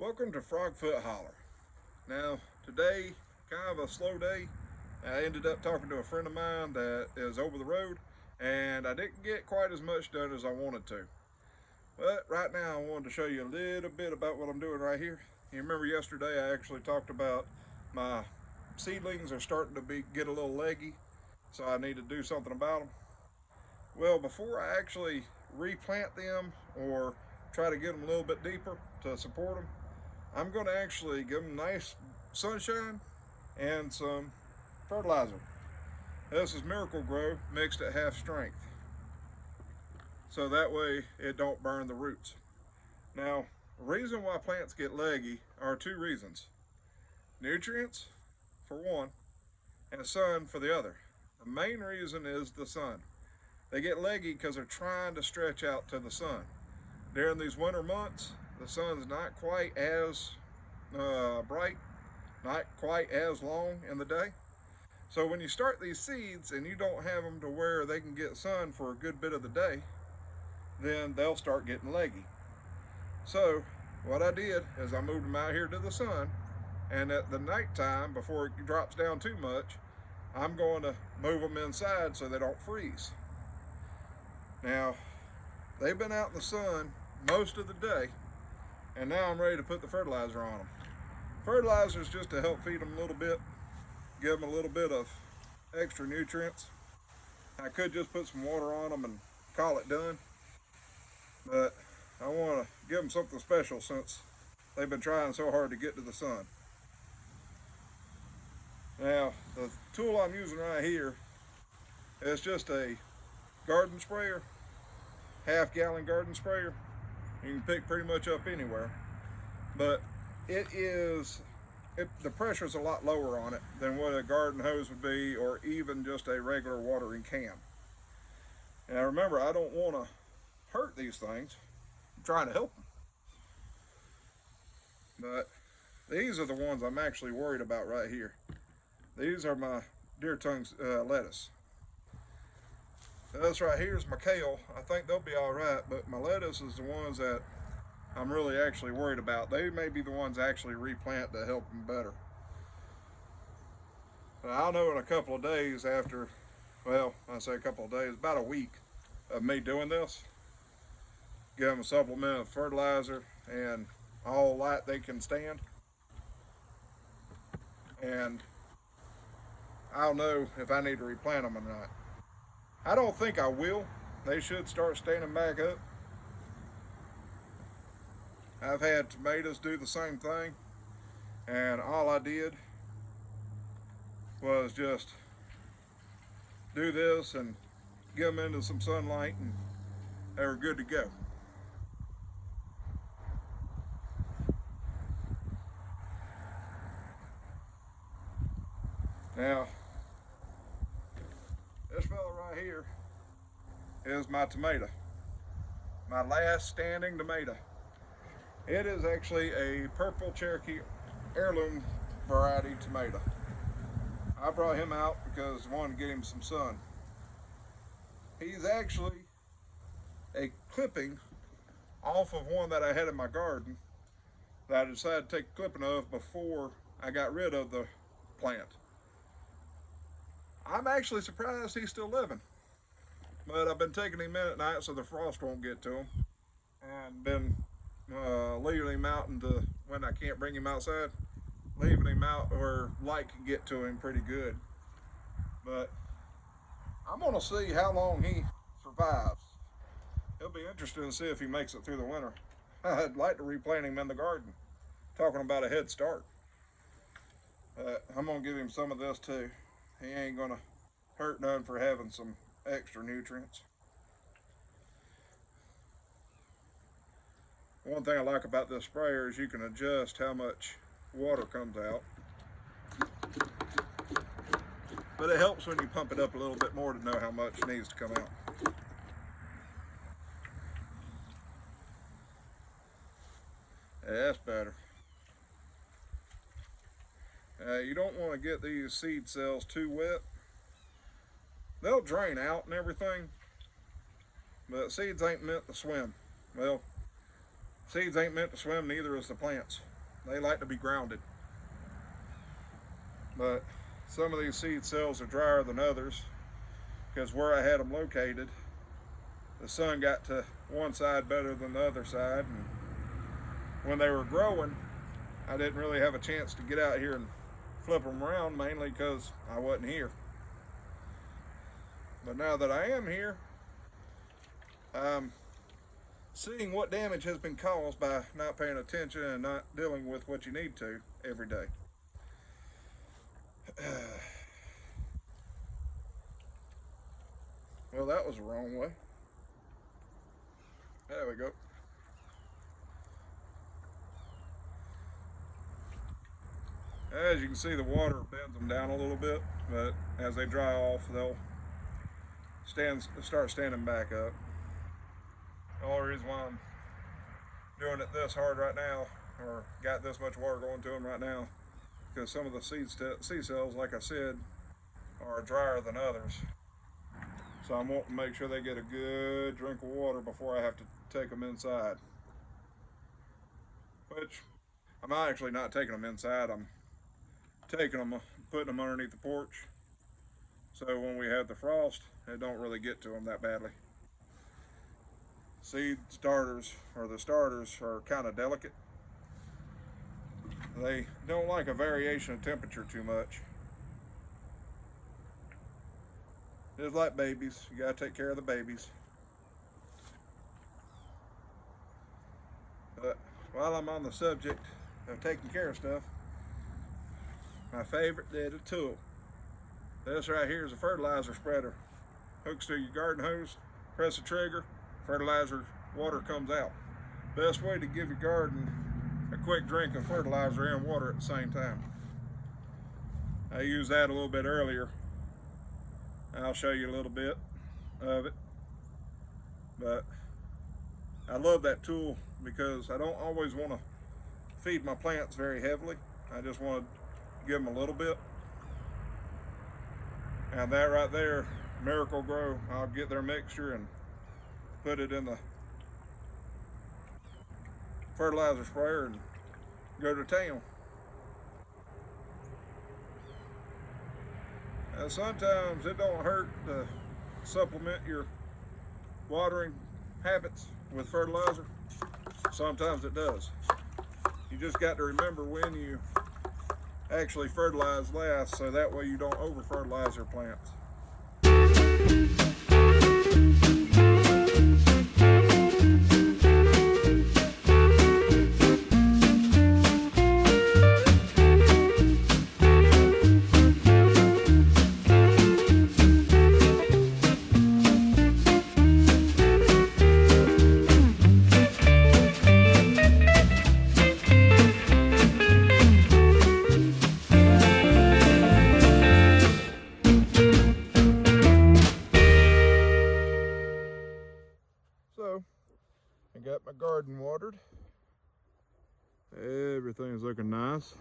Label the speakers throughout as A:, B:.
A: Welcome to Frogfoot Holler. Now, today, kind of a slow day. I ended up talking to a friend of mine that is over the road, and I didn't get quite as much done as I wanted to. But right now, I wanted to show you a little bit about what I'm doing right here. You remember yesterday, I actually talked about my seedlings are starting to get a little leggy, so I need to do something about them. Well, before I actually replant them or try to get them a little bit deeper to support them, I'm going to actually give them nice sunshine and some fertilizer. This is Miracle Grow mixed at half strength, so that way it don't burn the roots. Now, the reason why plants get leggy are two reasons: nutrients for one, and sun for the other. The main reason is the sun. They get leggy because they're trying to stretch out to the sun. During these winter months, the sun's not quite as bright, not quite as long in the day. So when you start these seeds and you don't have them to where they can get sun for a good bit of the day, then they'll start getting leggy. So what I did is I moved them out here to the sun, and at the nighttime, before it drops down too much, I'm going to move them inside so they don't freeze. Now, they've been out in the sun most of the day, and now I'm ready to put the fertilizer on them. Fertilizer is just to help feed them a little bit, give them a little bit of extra nutrients. I could just put some water on them and call it done, but I want to give them something special since they've been trying so hard to get to the sun. Now, the tool I'm using right here is just a garden sprayer, half-gallon garden sprayer. You can pick pretty much up anywhere, but the pressure's a lot lower on it than what a garden hose would be, or even just a regular watering can. Now remember, I don't want to hurt these things. I'm trying to help them. But these are the ones I'm actually worried about right here. These are my deer tongue lettuce. This right here is my kale. I think they'll be all right, but my lettuce is the ones that I'm really actually worried about. They may be the ones I actually replant to help them better. But I'll know in a couple of days after, well, I say a couple of days, about a week of me doing this, give them a supplement of fertilizer and all that they can stand. And I'll know if I need to replant them or not. I don't think I will. They should start standing back up. I've had tomatoes do the same thing, and all I did was just do this and get them into some sunlight, and they were good to go. Now, this fella right here is my tomato, my last standing tomato. It is actually a purple Cherokee heirloom variety tomato. I brought him out because I wanted to get him some sun. He's actually a clipping off of one that I had in my garden that I decided to take a clipping of before I got rid of the plant. I'm actually surprised he's still living, but I've been taking him in at night so the frost won't get to him, and been leaving him out into when I can't bring him outside, leaving him out where light can get to him pretty good. But I'm gonna see how long he survives. It'll be interesting to see if he makes it through the winter. I'd like to replant him in the garden. Talking about a head start. I'm gonna give him some of this too. He ain't gonna hurt none for having some extra nutrients. One thing I like about this sprayer is you can adjust how much water comes out. But it helps when you pump it up a little bit more to know how much needs to come out. Yeah, that's better. You don't want to get these seed cells too wet. They'll drain out and everything, but seeds ain't meant to swim. Well, seeds ain't meant to swim, neither is the plants. They like to be grounded. But some of these seed cells are drier than others because where I had them located, the sun got to one side better than the other side, and when they were growing, I didn't really have a chance to get out here and flip them around, mainly because I wasn't here. But now that I am here, I'm seeing what damage has been caused by not paying attention and not dealing with what you need to every day. Well, that was the wrong way. There we go. As you can see, the water bends them down a little bit, but as they dry off, they'll start standing back up. The only reason why I'm doing it this hard right now, or got this much water going to them right now, because some of the seed cells, like I said, are drier than others. So I'm wanting to make sure they get a good drink of water before I have to take them inside. Which, I'm actually not taking them inside, I'm taking them, putting them underneath the porch. So when we have the frost, it don't really get to them that badly. Seed starters, or the starters, are kind of delicate. They don't like a variation of temperature too much. Just like babies, you gotta take care of the babies. But while I'm on the subject of taking care of stuff, my favorite little tool. This right here is a fertilizer spreader. Hooks to your garden hose, press the trigger, fertilizer water comes out. Best way to give your garden a quick drink of fertilizer and water at the same time. I used that a little bit earlier. I'll show you a little bit of it. But I love that tool because I don't always want to feed my plants very heavily. I just want to give them a little bit. And that right there, Miracle Grow, I'll get their mixture and put it in the fertilizer sprayer and go to town. And sometimes it don't hurt to supplement your watering habits with fertilizer. Sometimes it does. You just got to remember when you actually fertilize last, so that way you don't over fertilize your plants. So, I got my garden watered. Everything's looking nice.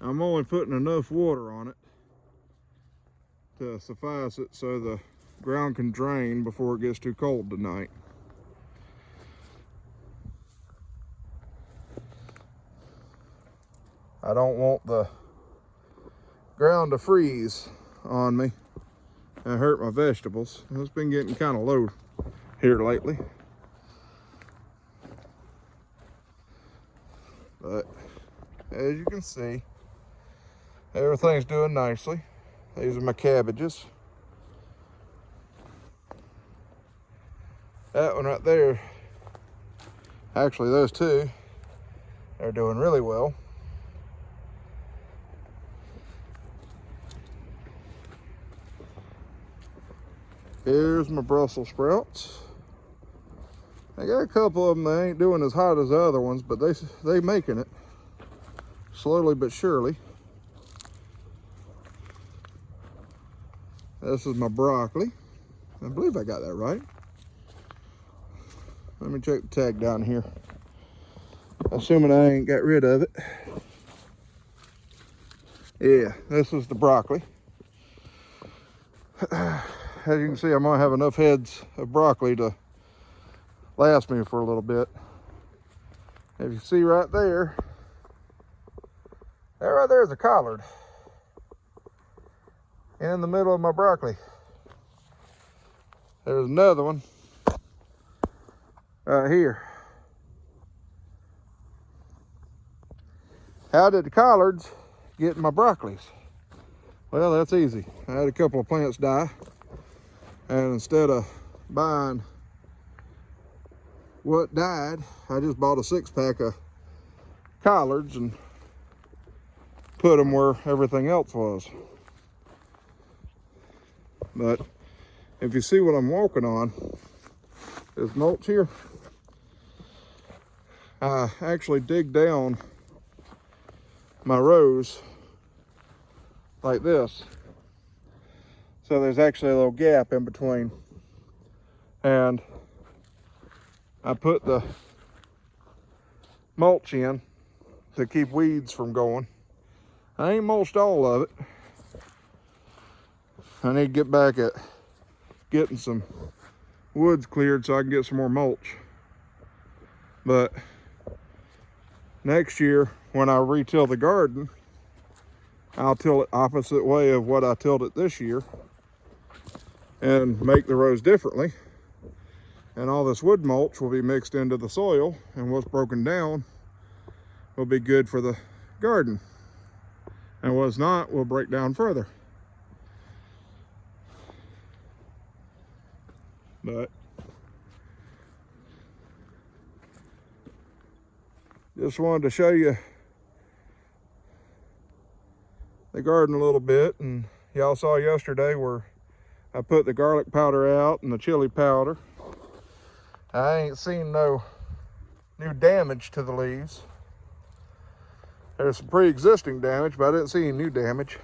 A: I'm only putting enough water on it to suffice it so the ground can drain before it gets too cold tonight. I don't want the ground to freeze on me and hurt my vegetables. It's been getting kind of low here lately. But as you can see, everything's doing nicely. These are my cabbages. That one right there, actually those two, they're doing really well. Here's my Brussels sprouts. I got a couple of them that ain't doing as hot as the other ones, but they making it slowly but surely. This is my broccoli. I believe I got that right. Let me check the tag down here. Assuming I ain't got rid of it. Yeah, this is the broccoli. As you can see, I'm gonna have enough heads of broccoli to last me for a little bit. If you see right there, that right there is a collard in the middle of my broccoli. There's another one right here. How did the collards get in my broccolis? Well, that's easy. I had a couple of plants die, and instead of buying what died, I just bought a 6-pack of collards and put them where everything else was. But if you see what I'm walking on, this mulch here, I actually dig down my rows like this, so there's actually a little gap in between, and I put the mulch in to keep weeds from going. I ain't mulched all of it. I need to get back at getting some woods cleared so I can get some more mulch. But next year, when I retill the garden, I'll till it opposite way of what I tilled it this year and make the rows differently. And all this wood mulch will be mixed into the soil, and what's broken down will be good for the garden. And what's not will break down further. But just wanted to show you the garden a little bit, and y'all saw yesterday where I put the garlic powder out and the chili powder. I ain't seen no new damage to the leaves. There's some pre-existing damage, but I didn't see any new damage.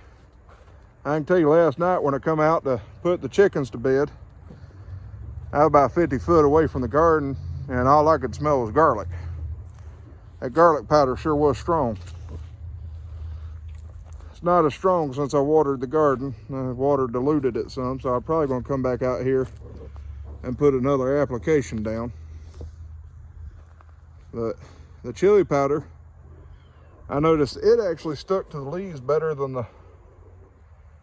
A: I can tell you last night when I come out to put the chickens to bed, I was about 50 foot away from the garden, and all I could smell was garlic. That garlic powder sure was strong. It's not as strong since I watered the garden. Water diluted it some, so I'm probably gonna come back out here and put another application down. But the chili powder, I noticed it actually stuck to the leaves better than the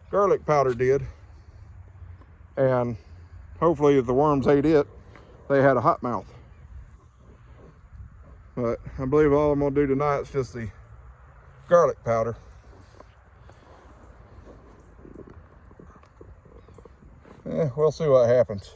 A: garlic powder did. And hopefully if the worms ate it, they had a hot mouth. But I believe all I'm gonna do tonight is just the garlic powder. We'll see what happens.